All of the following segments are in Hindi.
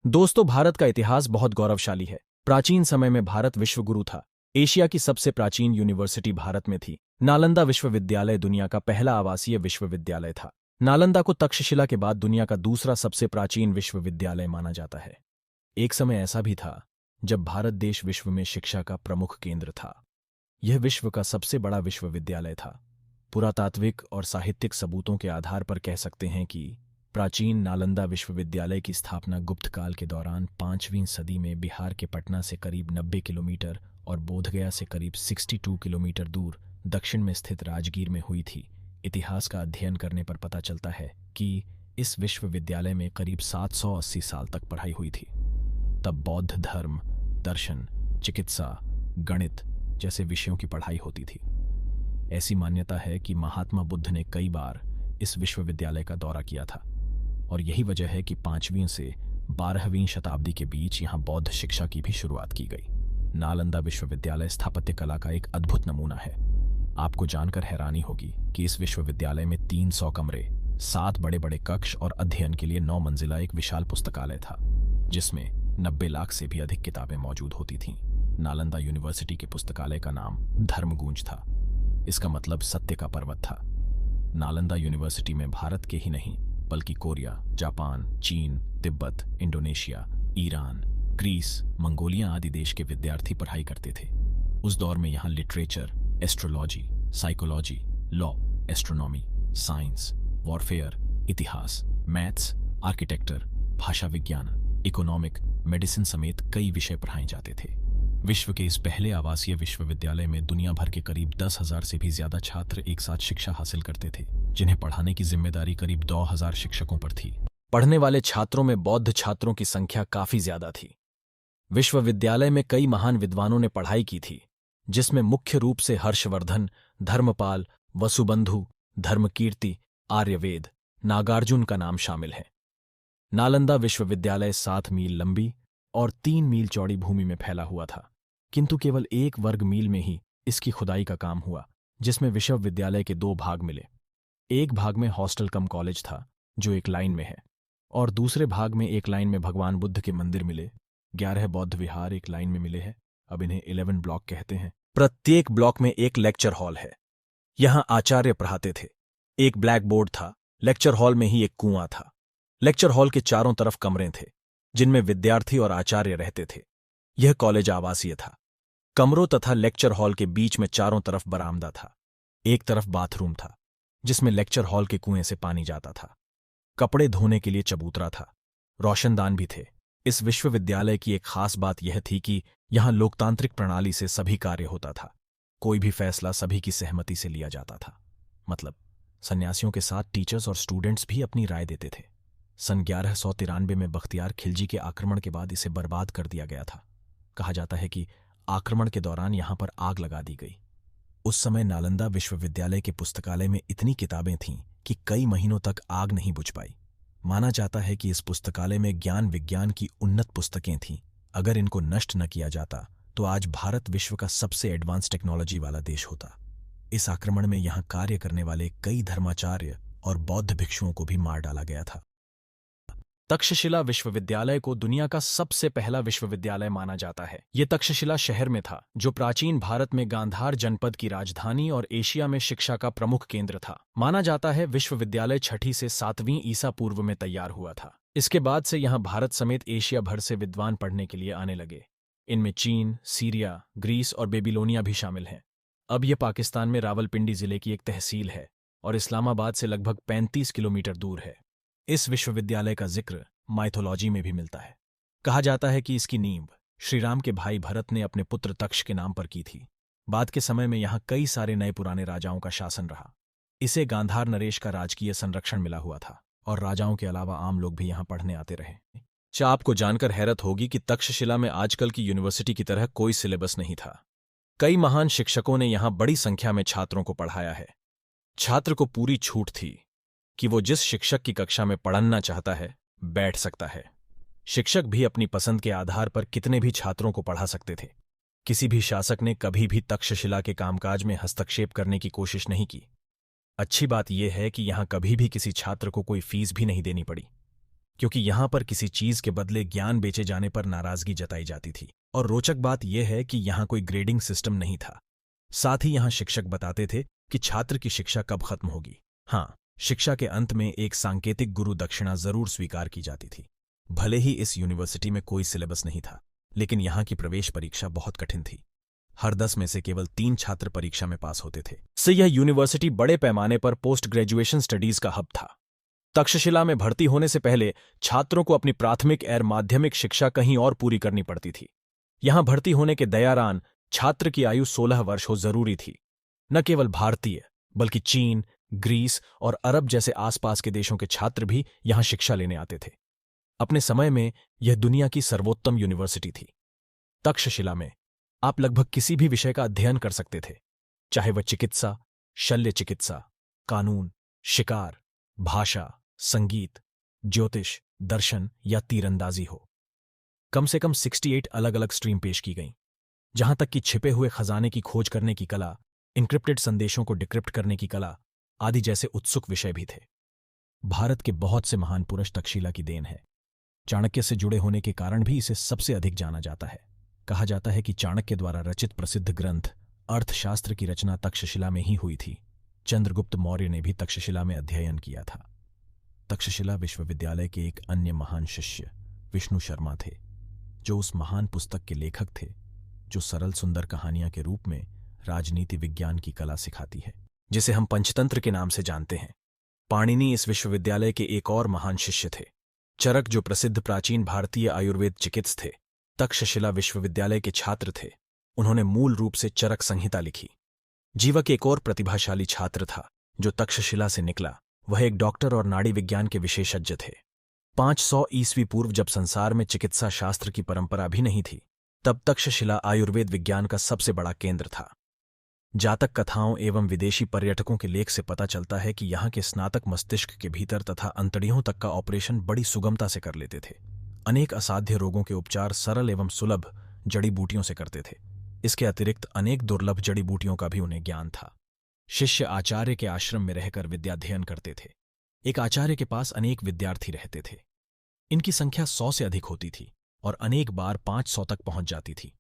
दोस्तों, भारत का इतिहास बहुत गौरवशाली है। प्राचीन समय में भारत विश्वगुरु था। एशिया की सबसे प्राचीन यूनिवर्सिटी भारत में थी। नालंदा विश्वविद्यालय दुनिया का पहला आवासीय विश्वविद्यालय था। नालंदा को तक्षशिला के बाद दुनिया का दूसरा सबसे प्राचीन विश्वविद्यालय माना जाता है। एक समय ऐसा भी था जब भारत देश विश्व में शिक्षा का प्रमुख केंद्र था। यह विश्व का सबसे बड़ा विश्वविद्यालय था। पुरातात्विक और साहित्यिक सबूतों के आधार पर कह सकते हैं कि प्राचीन नालंदा विश्वविद्यालय की स्थापना गुप्त काल के दौरान 5वीं सदी में बिहार के पटना से करीब 90 किलोमीटर और बोधगया से करीब 62 किलोमीटर दूर दक्षिण में स्थित राजगीर में हुई थी। इतिहास का अध्ययन करने पर पता चलता है कि इस विश्वविद्यालय में करीब 780 साल तक पढ़ाई हुई थी। तब बौद्ध धर्म, दर्शन, चिकित्सा, गणित जैसे विषयों की पढ़ाई होती थी। ऐसी मान्यता है कि महात्मा बुद्ध ने कई बार इस विश्वविद्यालय का दौरा किया था और यही वजह है कि 5वीं से 12वीं शताब्दी के बीच यहाँ बौद्ध शिक्षा की भी शुरुआत की गई। नालंदा विश्वविद्यालय स्थापत्य कला का एक अद्भुत नमूना है। आपको जानकर हैरानी होगी कि इस विश्वविद्यालय में 300 कमरे, 7 बड़े बड़े कक्ष और अध्ययन के लिए 9 मंजिला एक विशाल पुस्तकालय था, जिसमें 90 लाख से भी अधिक किताबें मौजूद होती थीं। नालंदा यूनिवर्सिटी के पुस्तकालय का नाम धर्मगूंज था। इसका मतलब सत्य का पर्वत था। नालंदा यूनिवर्सिटी में भारत के ही नहीं बल्कि कोरिया, जापान, चीन, तिब्बत, इंडोनेशिया, ईरान, ग्रीस, मंगोलिया आदि देश के विद्यार्थी पढ़ाई करते थे। उस दौर में यहाँ literature, astrology, psychology, law, astronomy, science, warfare, इतिहास, मैथ्स, आर्किटेक्चर, भाषा विज्ञान, इकोनॉमिक, मेडिसिन समेत कई विषय पढ़ाए जाते थे। विश्व के इस पहले आवासीय विश्वविद्यालय में दुनिया भर के करीब 10,000 से भी ज्यादा छात्र एक साथ शिक्षा हासिल करते थे, जिन्हें पढ़ाने की जिम्मेदारी करीब 2,000 शिक्षकों पर थी। पढ़ने वाले छात्रों में बौद्ध छात्रों की संख्या काफी ज्यादा थी। विश्वविद्यालय में कई महान विद्वानों ने पढ़ाई की थी, जिसमें मुख्य रूप से हर्षवर्धन, धर्मपाल, वसुबंधु, धर्मकीर्ति, आर्यवेद, नागार्जुन का नाम शामिल है। नालंदा विश्वविद्यालय 7 मील लंबी और 3 मील चौड़ी भूमि में फैला हुआ था, किंतु केवल 1 वर्ग मील में ही इसकी खुदाई का काम हुआ, जिसमें विश्वविद्यालय के 2 भाग मिले। एक भाग में हॉस्टल कम कॉलेज था, जो एक लाइन में है, और दूसरे भाग में एक लाइन में भगवान बुद्ध के मंदिर मिले। 11 बौद्ध विहार एक लाइन में मिले हैं। अब इन्हें 11 ब्लॉक कहते हैं। प्रत्येक ब्लॉक में एक लेक्चर हॉल है। यहाँ आचार्य पढ़ाते थे। एक ब्लैक बोर्ड था। लेक्चर हॉल में ही एक कुआं था। लेक्चर हॉल के चारों तरफ कमरे थे, जिनमें विद्यार्थी और आचार्य रहते थे। यह कॉलेज आवासीय था। कमरों तथा लेक्चर हॉल के बीच में चारों तरफ बरामदा था। एक तरफ बाथरूम था, जिसमें लेक्चर हॉल के कुएं से पानी जाता था। कपड़े धोने के लिए चबूतरा था। रोशनदान भी थे। इस विश्वविद्यालय की एक खास बात यह थी कि यहाँ लोकतांत्रिक प्रणाली से सभी कार्य होता था। कोई भी फैसला सभी की सहमति से लिया जाता था। मतलब सन्यासियों के साथ टीचर्स और स्टूडेंट्स भी अपनी राय देते थे। सन 1193 में बख्तियार खिलजी के आक्रमण के बाद इसे बर्बाद कर दिया गया था। कहा जाता है कि आक्रमण के दौरान यहाँ पर आग लगा दी गई। उस समय नालंदा विश्वविद्यालय के पुस्तकालय में इतनी किताबें थीं कि कई महीनों तक आग नहीं बुझ पाई। माना जाता है कि इस पुस्तकालय में ज्ञान विज्ञान की उन्नत पुस्तकें थीं। अगर इनको नष्ट न किया जाता तो आज भारत विश्व का सबसे एडवांस टेक्नोलॉजी वाला देश होता। इस आक्रमण में यहाँ कार्य करने वाले कई धर्माचार्य और बौद्ध भिक्षुओं को भी मार डाला गया था। तक्षशिला विश्वविद्यालय को दुनिया का सबसे पहला विश्वविद्यालय माना जाता है। ये तक्षशिला शहर में था, जो प्राचीन भारत में गांधार जनपद की राजधानी और एशिया में शिक्षा का प्रमुख केंद्र था। माना जाता है विश्वविद्यालय 6ठी से 7वीं ईसा पूर्व में तैयार हुआ था। इसके बाद से यहाँ भारत समेत एशिया भर से विद्वान पढ़ने के लिए आने लगे। इनमें चीन, सीरिया, ग्रीस और बेबीलोनिया भी शामिल हैं। अब यह पाकिस्तान में रावलपिंडी जिले की एक तहसील है और इस्लामाबाद से लगभग 35 किलोमीटर दूर है। इस विश्वविद्यालय का जिक्र माइथोलॉजी में भी मिलता है। कहा जाता है कि इसकी नींव श्रीराम के भाई भरत ने अपने पुत्र तक्ष के नाम पर की थी। बाद के समय में यहाँ कई सारे नए पुराने राजाओं का शासन रहा। इसे गांधार नरेश का राजकीय संरक्षण मिला हुआ था और राजाओं के अलावा आम लोग भी यहाँ पढ़ने आते रहे। क्या आपको जानकर हैरत होगी कि तक्षशिला में आजकल की यूनिवर्सिटी की तरह कोई सिलेबस नहीं था। कई महान शिक्षकों ने यहाँ बड़ी संख्या में छात्रों को पढ़ाया है। छात्र को पूरी छूट थी कि वो जिस शिक्षक की कक्षा में पढ़ना चाहता है बैठ सकता है। शिक्षक भी अपनी पसंद के आधार पर कितने भी छात्रों को पढ़ा सकते थे। किसी भी शासक ने कभी भी तक्षशिला के कामकाज में हस्तक्षेप करने की कोशिश नहीं की। अच्छी बात यह है कि यहाँ कभी भी किसी छात्र को कोई फीस भी नहीं देनी पड़ी। क्योंकि यहां पर किसी चीज के बदले ज्ञान बेचे जाने पर नाराजगी जताई जाती थी। और रोचक बात यह है कि यहां कोई ग्रेडिंग सिस्टम नहीं था। साथ ही यहां शिक्षक बताते थे कि छात्र की शिक्षा कब खत्म होगी। हाँ, शिक्षा के अंत में एक सांकेतिक गुरु दक्षिणा जरूर स्वीकार की जाती थी। भले ही इस यूनिवर्सिटी में कोई सिलेबस नहीं था, लेकिन यहां की प्रवेश परीक्षा बहुत कठिन थी। हर 10 में से केवल 3 छात्र परीक्षा में पास होते थे। से यह यूनिवर्सिटी बड़े पैमाने पर पोस्ट ग्रेजुएशन स्टडीज का हब था। तक्षशिला में भर्ती होने से पहले छात्रों को अपनी प्राथमिक और माध्यमिक शिक्षा कहीं और पूरी करनी पड़ती थी। यहां भर्ती होने के दौरान छात्र की आयु 16 वर्ष हो जरूरी थी। न केवल भारतीय बल्कि चीन, ग्रीस और अरब जैसे आसपास के देशों के छात्र भी यहां शिक्षा लेने आते थे। अपने समय में यह दुनिया की सर्वोत्तम यूनिवर्सिटी थी। तक्षशिला में आप लगभग किसी भी विषय का अध्ययन कर सकते थे, चाहे वह चिकित्सा, शल्य चिकित्सा, कानून, शिकार, भाषा, संगीत, ज्योतिष, दर्शन या तीरंदाजी हो। कम से कम 68 अलग अलग स्ट्रीम पेश की गईं, जहां तक कि छिपे हुए खजाने की खोज करने की कला, इनक्रिप्टेड संदेशों को डिक्रिप्ट करने की कला आदि जैसे उत्सुक विषय भी थे। भारत के बहुत से महान पुरुष तक्षशिला की देन है। चाणक्य से जुड़े होने के कारण भी इसे सबसे अधिक जाना जाता है। कहा जाता है कि चाणक्य द्वारा रचित प्रसिद्ध ग्रंथ अर्थशास्त्र की रचना तक्षशिला में ही हुई थी। चंद्रगुप्त मौर्य ने भी तक्षशिला में अध्ययन किया था। तक्षशिला विश्वविद्यालय के एक अन्य महान शिष्य विष्णु शर्मा थे, जो उस महान पुस्तक के लेखक थे जो सरल सुंदर कहानियां के रूप में राजनीति विज्ञान की कला सिखाती है, जिसे हम पंचतंत्र के नाम से जानते हैं। पाणिनि इस विश्वविद्यालय के एक और महान शिष्य थे। चरक, जो प्रसिद्ध प्राचीन भारतीय आयुर्वेद चिकित्सक थे, तक्षशिला विश्वविद्यालय के छात्र थे। उन्होंने मूल रूप से चरक संहिता लिखी। जीवक एक और प्रतिभाशाली छात्र था जो तक्षशिला से निकला। वह एक डॉक्टर और नाड़ी विज्ञान के विशेषज्ञ थे। 500 ईस्वी पूर्व, जब संसार में चिकित्सा शास्त्र की परंपरा भी नहीं थी, तब तक्षशिला आयुर्वेद विज्ञान का सबसे बड़ा केंद्र था। जातक कथाओं एवं विदेशी पर्यटकों के लेख से पता चलता है कि यहाँ के स्नातक मस्तिष्क के भीतर तथा अंतड़ियों तक का ऑपरेशन बड़ी सुगमता से कर लेते थे। अनेक असाध्य रोगों के उपचार सरल एवं सुलभ जड़ी बूटियों से करते थे। इसके अतिरिक्त अनेक दुर्लभ जड़ी बूटियों का भी उन्हें ज्ञान था। शिष्य आचार्य के आश्रम में रहकर विद्याध्ययन करते थे। एक आचार्य के पास अनेक विद्यार्थी रहते थे। इनकी संख्या 100 से अधिक होती थी और अनेक बार 500 तक पहुंच जाती थी।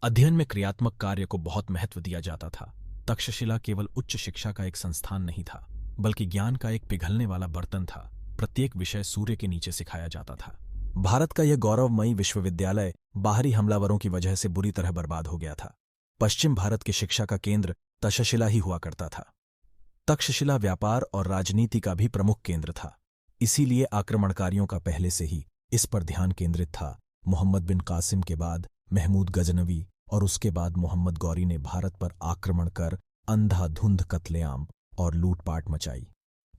अध्ययन में क्रियात्मक कार्य को बहुत महत्व दिया जाता था। तक्षशिला केवल उच्च शिक्षा का एक संस्थान नहीं था, बल्कि ज्ञान का एक पिघलने वाला बर्तन था। प्रत्येक विषय सूर्य के नीचे सिखाया जाता था। भारत का यह गौरवमयी विश्वविद्यालय बाहरी हमलावरों की वजह से बुरी तरह बर्बाद हो गया था। पश्चिम भारत की शिक्षा का केंद्र तक्षशिला ही हुआ करता था। तक्षशिला व्यापार और राजनीति का भी प्रमुख केंद्र था। इसीलिए आक्रमणकारियों का पहले से ही इस पर ध्यान केंद्रित था। मोहम्मद बिन कासिम के बाद महमूद गजनवी और उसके बाद मोहम्मद गौरी ने भारत पर आक्रमण कर अंधाधुंध कत्लेआम और लूटपाट मचाई।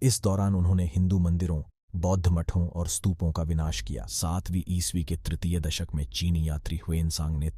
इस दौरान उन्होंने हिंदू मंदिरों, बौद्ध मठों और स्तूपों का विनाश किया। 7वीं ईस्वी के तृतीय दशक में चीनी यात्री हुएनसांग ने